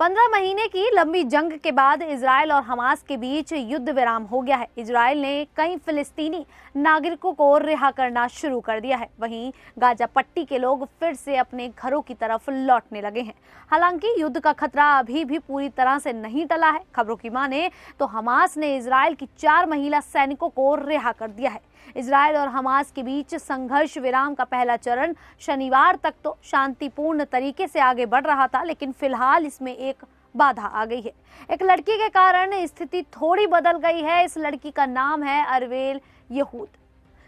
15 महीने की लंबी जंग के बाद इजराइल और हमास के बीच युद्ध विराम हो गया है। इजराइल ने कई फिलिस्तीनी नागरिकों को रिहा करना शुरू कर दिया है। वहीं गाजा पट्टी के लोग फिर से अपने घरों की तरफ लौटने लगे हैं। हालांकि युद्ध का खतरा अभी भी पूरी तरह से नहीं टला है। खबरों की माने तो हमास ने इजराइल की 4 महिला सैनिकों को रिहा कर दिया है। इजराइल और हमास के बीच संघर्ष विराम का पहला चरण शनिवार तक तो शांतिपूर्ण तरीके से आगे बढ़ रहा था, लेकिन फिलहाल इसमें एक बाधा आ गई है। एक लड़की के कारण स्थिति थोड़ी बदल गई है। इस लड़की का नाम है अरवेल यहूद,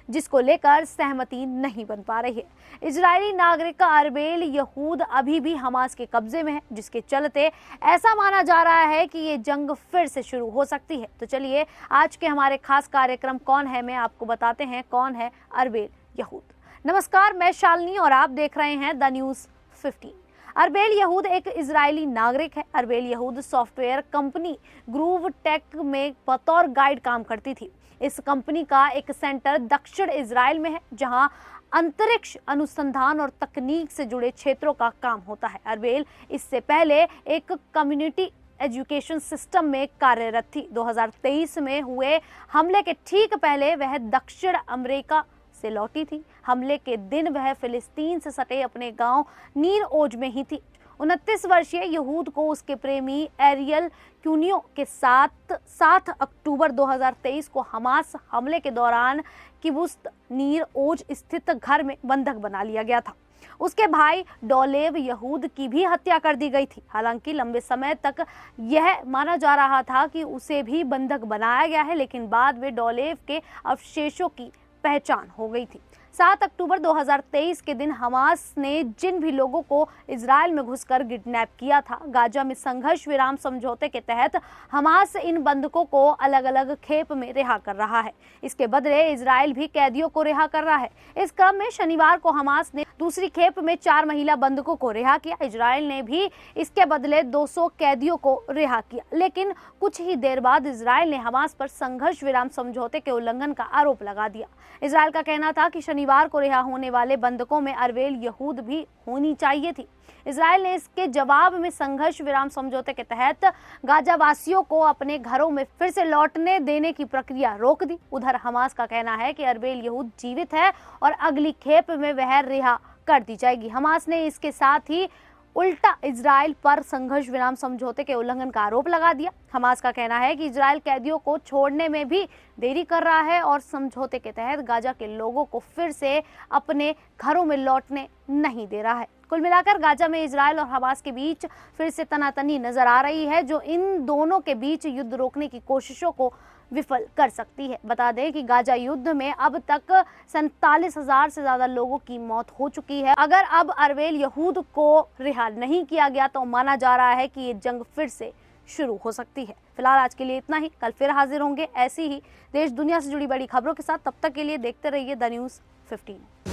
जिसको लेकर सहमति नहीं बन पा रही है। इजरायली नागरिक अरवेल यहूद अभी भी हमास के कब्जे में है, जिसके चलते ऐसा माना जा रहा है कि ये जंग फिर से शुरू हो सकती है। तो चलिए आज के हमारे खास कार्यक्रम कौन है में आपको बताते हैं कौन है अरवेल यहूद। नमस्कार, मैं शालिनी और आप देख रहे हैं द न्यूज़ 15। अरवेल यहूद एक इजरायली नागरिक है। अरवेल यहूद सॉफ्टवेयर कंपनी ग्रूव टेक में बतौर गाइड काम करती थी। इस कंपनी का एक सेंटर दक्षिण इजराइल में है, जहां अंतरिक्ष अनुसंधान और तकनीक से जुड़े क्षेत्रों का काम होता है। अरवेल इससे पहले एक कम्युनिटी एजुकेशन सिस्टम में कार्यरत थी। 2023 में हुए हमले के ठीक पहले वह दक्षिण अमेरिका से लौटी थी। हमले के दिन वह फिलिस्तीन से सटे अपने गांव नीर ओज में ही थी। 29 वर्षीय यहूद को उसके प्रेमी एरियल क्यूनियो के साथ 7 अक्टूबर 2023 को हमास हमले के दौरान किबुत्ज नीर ओज स्थित घर में बंधक बना लिया गया था। उसके भाई डोलेव यहूद की भी हत्या कर दी गई थी। हालांकि लंबे समय तक यह माना जा रहा था कि उसे भी बंधक बनाया गया है, लेकिन बाद में डोलेव के अवशेषों की पहचान हो गई थी। 7 अक्टूबर 2023 के दिन हमास ने जिन भी लोगों को इजराइल में घुसकर किडनैप किया था, गाजा में संघर्ष विराम समझौते के तहत हमास इन बंधकों को अलग अलग खेप में रिहा कर रहा है। इसके बदले इजराइल भी कैदियों को रिहा कर रहा है। इस क्रम में शनिवार को हमास ने दूसरी खेप में 4 महिला बंधकों को रिहा किया। इजराइल ने भी इसके बदले 200 कैदियों को रिहा किया, लेकिन कुछ ही देर बाद इजराइल ने हमास पर संघर्ष विराम समझौते के उल्लंघन का आरोप लगा दिया। इजराइल का कहना था कि शनिवार को रिहा होने वाले बंधकों में अरवेल यहूद भी होनी चाहिए थी। इजराइल ने इसके जवाब में संघर्ष विराम समझौते के तहत गाजा वासियों को अपने घरों में फिर से लौटने देने की प्रक्रिया रोक दी। उधर हमास का कहना है कि अरवेल यहूद जीवित है और अगली खेप में वह रिहा कर दी जाएगी। हमास ने इसके साथ ही उल्टा इजराइल पर संघर्ष विराम समझौते के उल्लंघन का आरोप लगा दिया। हमास का कहना है कि इजराइल कैदियों को छोड़ने में भी देरी कर रहा है और समझौते के तहत गाजा के लोगों को फिर से अपने घरों में लौटने नहीं दे रहा है। कुल मिलाकर गाजा में इजराइल और हमास के बीच फिर से तनातनी नजर आ रही है, जो इन दोनों के बीच युद्ध रोकने की कोशिशों को विफल कर सकती है। बता दें कि गाजा युद्ध में अब तक 47,000 से ज्यादा लोगों की मौत हो चुकी है। अगर अब अरवेल यहूद को रिहा नहीं किया गया तो माना जा रहा है कि ये जंग फिर से शुरू हो सकती है। फिलहाल आज के लिए इतना ही। कल फिर हाजिर होंगे ऐसी ही देश दुनिया से जुड़ी बड़ी खबरों के साथ। तब तक के लिए देखते रहिए द न्यूज़ 15।